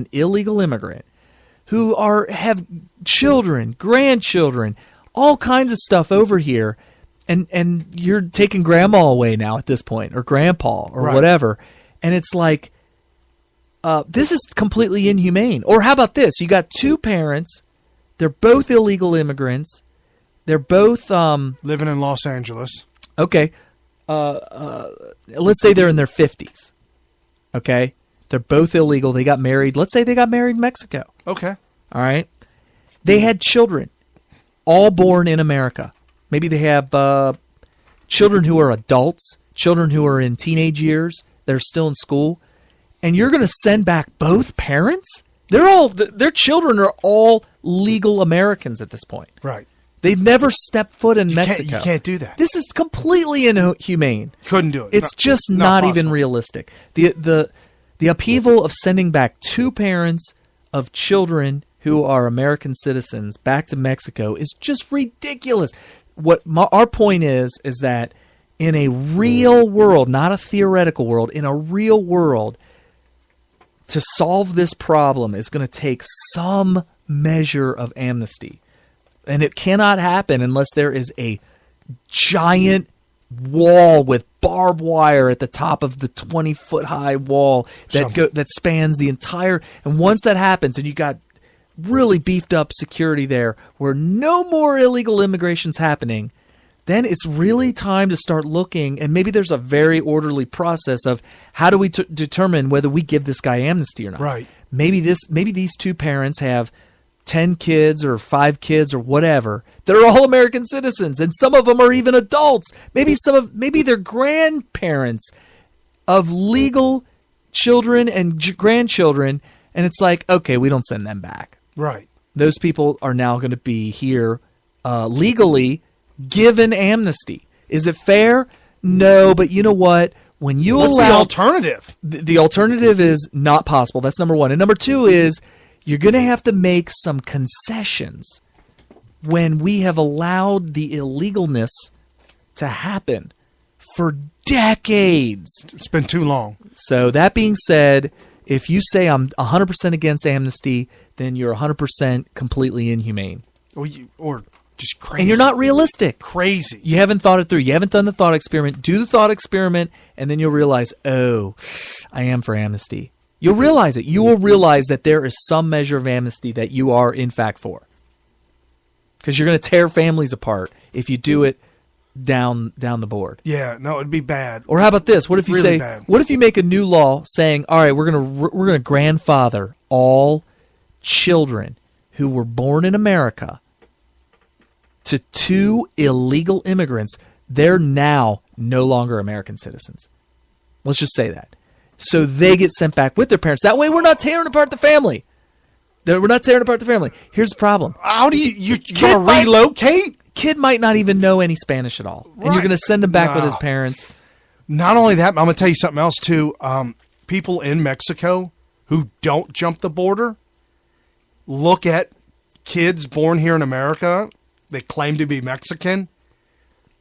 an illegal immigrant who have children, grandchildren, all kinds of stuff over here, and you're taking grandma away now at this point, or grandpa, or whatever, and it's like, this is completely inhumane. Or how about this? You got two parents, they're both illegal immigrants, they're both living in Los Angeles. Okay, let's say they're in their 50s. Okay, they're both illegal. They got married. Let's say they got married in Mexico. Okay, all right. They had children, all born in America. Maybe they have children who are adults, children who are in teenage years, they're still in school, and you're going to send back both parents? Their children are all legal Americans at this point. Right. They've never stepped foot in Mexico. You can't do that. This is completely inhumane. Couldn't do it. It's just not even realistic. The upheaval of sending back two parents of children who are American citizens back to Mexico is just ridiculous. Our point is that in a real world, not a theoretical world, in a real world, to solve this problem is going to take some measure of amnesty. And it cannot happen unless there is a giant wall with barbed wire at the top of the 20-foot high wall that spans the entire. And once that happens, and you got really beefed up security there, where no more illegal immigration's happening, then it's really time to start looking. And maybe there's a very orderly process of how do we determine whether we give this guy amnesty or not. Right. Maybe these two parents have 10 kids or 5 kids or whatever. They're all American citizens, and some of them are even adults. Maybe they're grandparents of legal children and grandchildren, and it's like, okay, we don't send them back. Right. Those people are now going to be here legally given amnesty. Is it fair? No, but you know what? When you What's allow the alternative? The alternative is not possible. That's number one. And number two is you're going to have to make some concessions when we have allowed the illegalness to happen for decades. It's been too long. So that being said, if you say I'm 100% against amnesty, then you're 100% completely inhumane. Or just crazy. And you're not realistic. Crazy. You haven't thought it through. You haven't done the thought experiment. Do the thought experiment, and then you'll realize, oh, I am for amnesty. You'll realize it. You will realize that there is some measure of amnesty that you are, in fact, for. Because you're going to tear families apart if you do it down the board. Yeah, no, it'd be bad. Or how about this? What if you really say, bad. What if you make a new law saying, all right, we're going to grandfather all children who were born in America to 2 illegal immigrants. They're now no longer American citizens. Let's just say that. So they get sent back with their parents. That way we're not tearing apart the family. We're not tearing apart the family. Here's the problem. How do you going to relocate? Kid might not even know any Spanish at all. Right. And you're going to send him back with his parents. Not only that, but I'm going to tell you something else too. People in Mexico who don't jump the border look at kids born here in America that claim to be Mexican.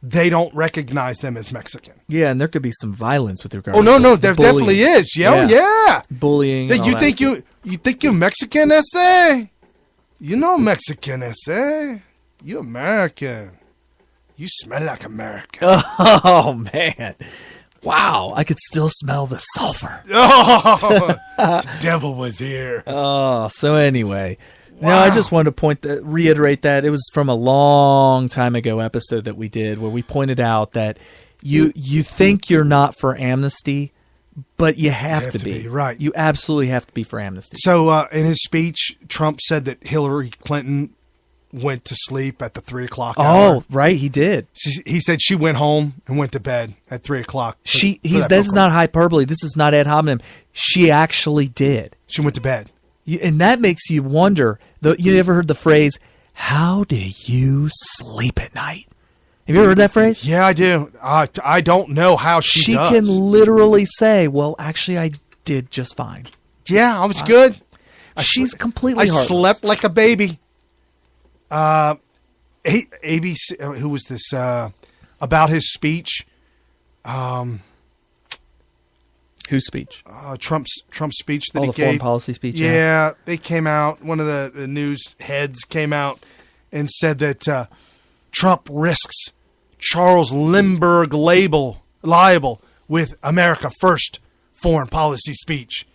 They don't recognize them as Mexican. Yeah, and there could be some violence with regards. Oh no, there definitely is. Yeah. Bullying. You think you're Mexican, ese? You know Mexican, ese? You American. You smell like American. Oh man. Wow, I could still smell the sulfur. Oh, the devil was here. Oh, so anyway. Wow. Now, I just wanted to reiterate that it was from a long time ago episode that we did where we pointed out that you think you're not for amnesty, but you have to be. Right. You absolutely have to be for amnesty. So in his speech, Trump said that Hillary Clinton went to sleep at the 3 o'clock hour. Oh, right, he did. He said she went home and went to bed at 3 o'clock. This is not hyperbole. This is not ad hominem. She actually did. She went to bed. And that makes you wonder. You ever heard the phrase, how do you sleep at night? Have you ever heard that phrase? Yeah, I do. I don't know how she does. She can literally say, well, actually, I did just fine. Yeah, I was good. She's completely heartless. I slept like a baby. ABC, who was this, about his speech? Whose speech? Trump's speech that he The gave. foreign policy speech. Yeah, they came out. One of the news heads came out and said that Trump risks Charles Lindbergh liable with America First foreign policy speech,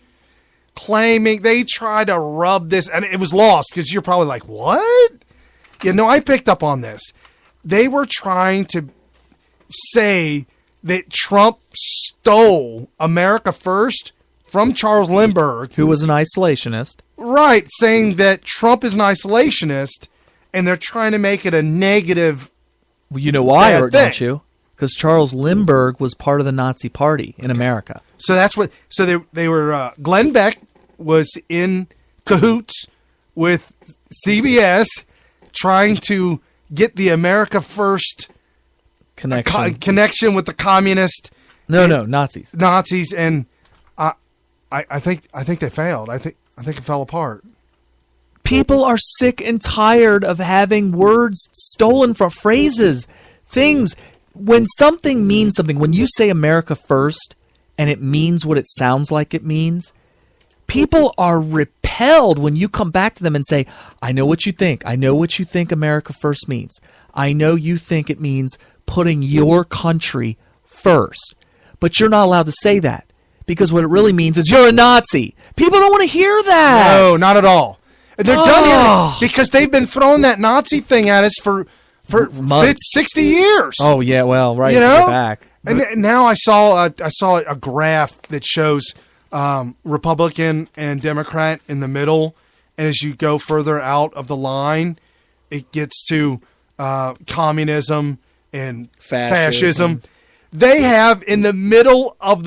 claiming they tried to rub this, and it was lost because you're probably like, what? I picked up on this. They were trying to say that Trump stole America First from Charles Lindbergh, who was an isolationist. Right, saying that Trump is an isolationist, and they're trying to make it a negative. Well, you know why, bad or thing. don't you? Because Charles Lindbergh was part of the Nazi Party in America. So that's what. So they were. Glenn Beck was in cahoots with CBS, trying to get the America First connection with the communist. Nazis. Nazis, and I think they failed. I think it fell apart. People are sick and tired of having words stolen from phrases, things. When something means something, when you say America First and it means what it sounds like it means, people are repelled when you come back to them and say, I know what you think. I know what you think America First means. I know you think it means putting your country first. But you're not allowed to say that, because what it really means is you're a Nazi. People don't want to hear that. No, not at all. They're done hearing it because they've been throwing that Nazi thing at us for 60 years. Oh yeah, well, right. Back. And now I saw a graph that shows Republican and Democrat in the middle, and as you go further out of the line, it gets to communism and fascism. They have in the middle of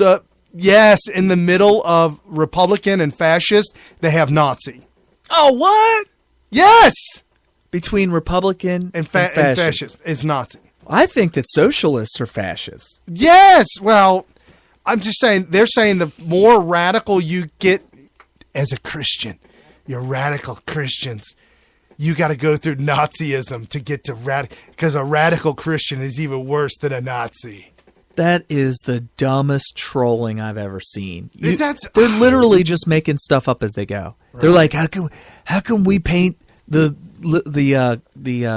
Republican and fascist, they have Nazi. Oh, what? Yes. Between Republican and fascist is Nazi. I think that socialists are fascists. Yes. Well, I'm just saying, they're saying the more radical you get as a Christian, you're radical Christians, you got to go through Nazism to get to because a radical Christian is even worse than a Nazi. That is the dumbest trolling I've ever seen. They're literally just making stuff up as they go. Right. They're like, how can we paint the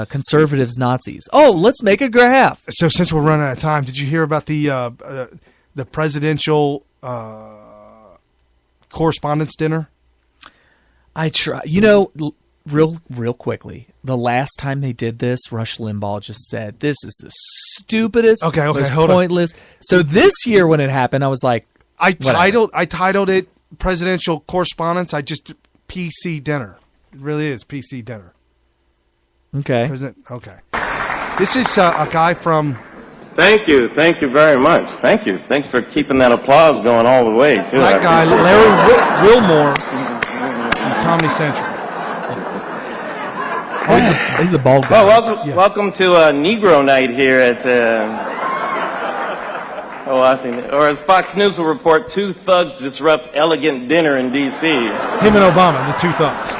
conservatives Nazis? Oh, let's make a graph. So since we're running out of time, did you hear about the presidential correspondence dinner? I try. Real quickly, the last time they did this, Rush Limbaugh just said, "This is the stupidest, most pointless." So this year, when it happened, I was like, I titled it "Presidential Correspondence." I just PC dinner. It really is PC dinner. Okay. Okay. This is a guy from. Thank you very much. Thank you. Thanks for keeping that applause going all the way too. That guy, Larry Wilmore, from Comedy Central. He's the bald guy. Well, welcome to Negro Night here at Washington. Or as Fox News will report, two thugs disrupt elegant dinner in D.C. Him and Obama, the two thugs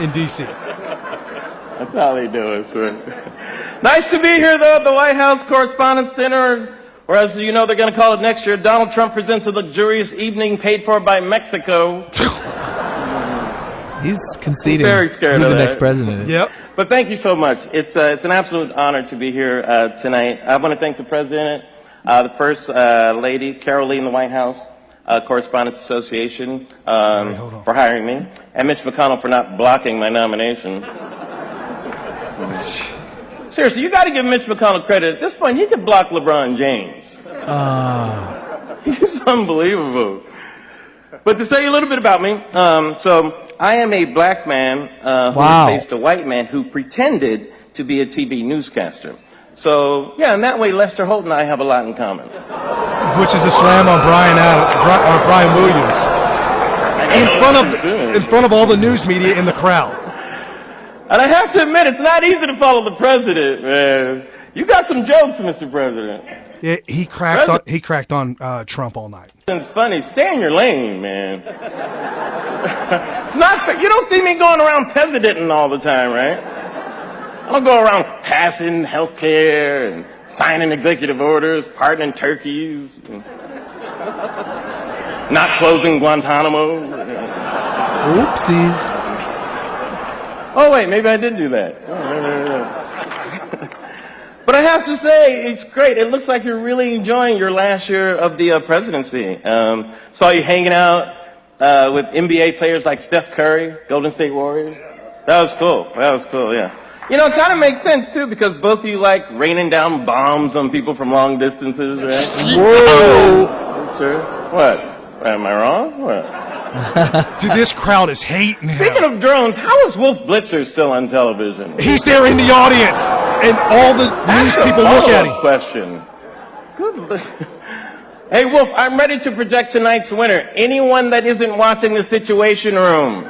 in D.C. That's how they do it. Nice to be here, though, at the White House Correspondents' Dinner. Or as you know, they're going to call it next year, Donald Trump presents a luxurious evening paid for by Mexico. He's conceding very scared who of the that. next president is. Yep. But thank you so much. It's an absolute honor to be here tonight. I want to thank the president, the first lady, Carol Lee in the White House Correspondents Association, for hiring me, and Mitch McConnell for not blocking my nomination. Seriously, you got to give Mitch McConnell credit. At this point, he could block LeBron James. He's unbelievable. But to say a little bit about me, so I am a black man who faced a white man who pretended to be a TV newscaster. So, yeah, in that way, Lester Holt and I have a lot in common. Which is a slam on Brian Williams. In front of all the news media in the crowd. And I have to admit, it's not easy to follow the president, man. You got some jokes, Mr. President. Yeah, he cracked on Trump all night. It's funny. Stay in your lane, man. It's not fair. You don't see me going around presidenting all the time, right? I don't go around passing health care and signing executive orders, pardoning turkeys. not closing Guantanamo. Oopsies. Oh, wait, maybe I did do that. But I have to say, it's great. It looks like you're really enjoying your last year of the presidency. Saw you hanging out with NBA players like Steph Curry, Golden State Warriors. That was cool. Yeah. You know, it kind of makes sense, too, because both of you like raining down bombs on people from long distances, right? Whoa! Sure. What? Am I wrong? What? Dude, this crowd is hating him. Speaking of drones, how is Wolf Blitzer still on television? He's there in the audience, and all the news people look at him. Question. Good. Hey, Wolf, I'm ready to project tonight's winner. Anyone that isn't watching the Situation Room.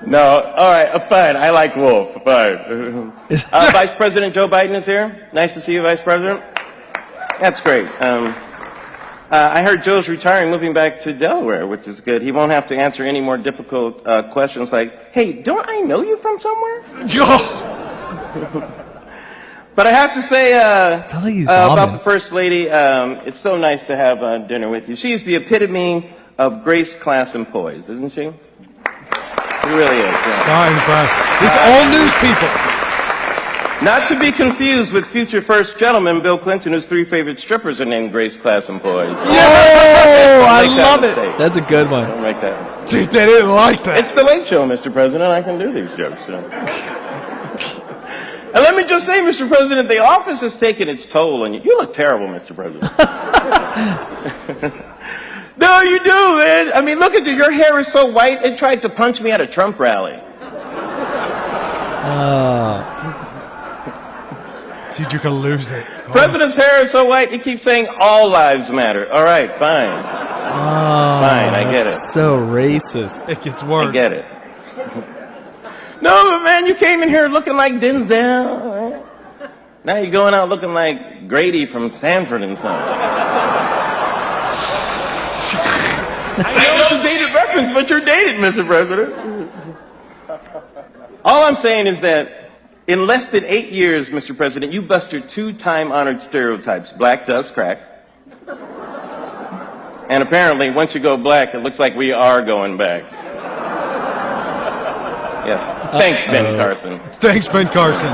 No, all right, fine. I like Wolf. Fine. Vice President Joe Biden is here. Nice to see you, Vice President. That's great. I heard Joe's retiring, moving back to Delaware, which is good. He won't have to answer any more difficult questions like, hey, don't I know you from somewhere? But I have to say Sounds like he's about the First Lady, it's so nice to have dinner with you. She's the epitome of grace, class, and poise, isn't she? She really is. Yeah. Fine. These all news people. Not to be confused with future first gentleman Bill Clinton, whose three favorite strippers are named Grace, Class, and Poise. Oh, I love it. Mistake. That's a good one. Don't make that mistake. Dude, they didn't like that. It's the Late Show, Mr. President. I can do these jokes. So. And let me just say, Mr. President, the office has taken its toll on you. You look terrible, Mr. President. No, you do, man. I mean, look at you. Your hair is so white, it tried to punch me at a Trump rally. Dude, you're going to lose it. President's hair is so white, he keeps saying all lives matter. All right, fine. Fine, I get it. So racist. It gets worse. I get it. No, but man, you came in here looking like Denzel. Right? Now you're going out looking like Grady from Sanford and Son. I know it's a dated reference, but you're dated, Mr. President. All I'm saying is that in less than 8 years, Mr. President, you busted two time-honored stereotypes. Black does crack. And apparently, once you go black, it looks like we are going back. Yeah. Thanks, Ben Carson. Thanks, Ben Carson.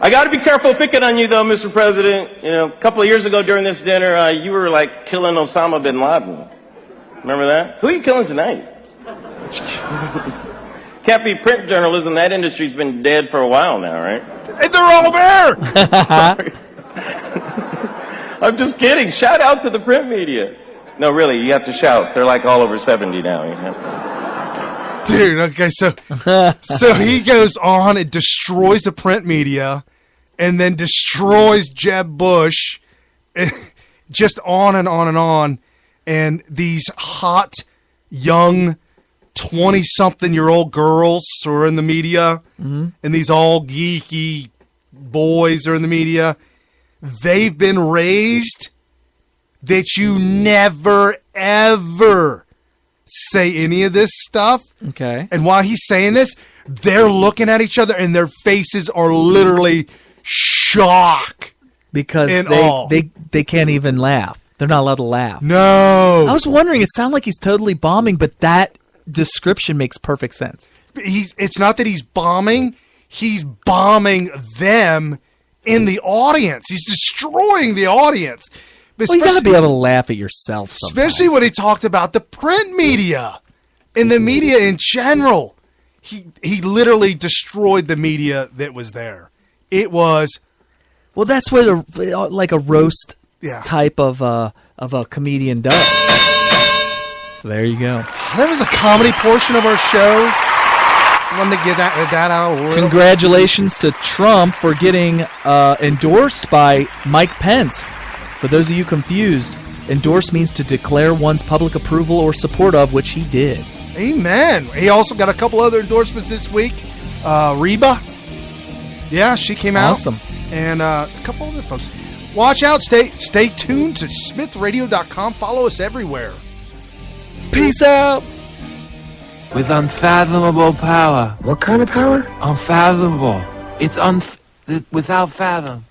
I got to be careful picking on you, though, Mr. President. You know, a couple of years ago during this dinner, you were like killing Osama bin Laden. Remember that? Who are you killing tonight? Can't be print journalism. That industry's been dead for a while now, right? And they're all there. Sorry. I'm just kidding. Shout out to the print media. No, really, you have to shout. They're like all over 70 now. You know? Dude, okay, so he goes on and destroys the print media and then destroys Jeb Bush, just on and on and on. And these hot, young, 20-something-year-old girls who are in the media, and these all geeky boys are in the media, they've been raised that you never, ever say any of this stuff. Okay. And while he's saying this, they're looking at each other and their faces are literally shock. Because they can't even laugh. They're not allowed to laugh. No. I was wondering, it sounded like he's totally bombing, but that description makes perfect sense. It's not that he's bombing them in the audience. He's destroying the audience. Well, you got to be able to laugh at yourself sometimes. Especially when he talked about the print media and the media in general. He literally destroyed the media that was there. It was... Well, that's what a roast type of a comedian does. So there you go. That was the comedy portion of our show. I wanted to get that out of the way. Congratulations to Trump for getting endorsed by Mike Pence. For those of you confused, endorse means to declare one's public approval or support of, which he did. Amen. He also got a couple other endorsements this week. Reba. Yeah, she came out. Awesome. And a couple other folks. Watch out. Stay tuned to smithradio.com. Follow us everywhere. Peace out. with unfathomable power. What kind of power? Unfathomable. It's without fathom.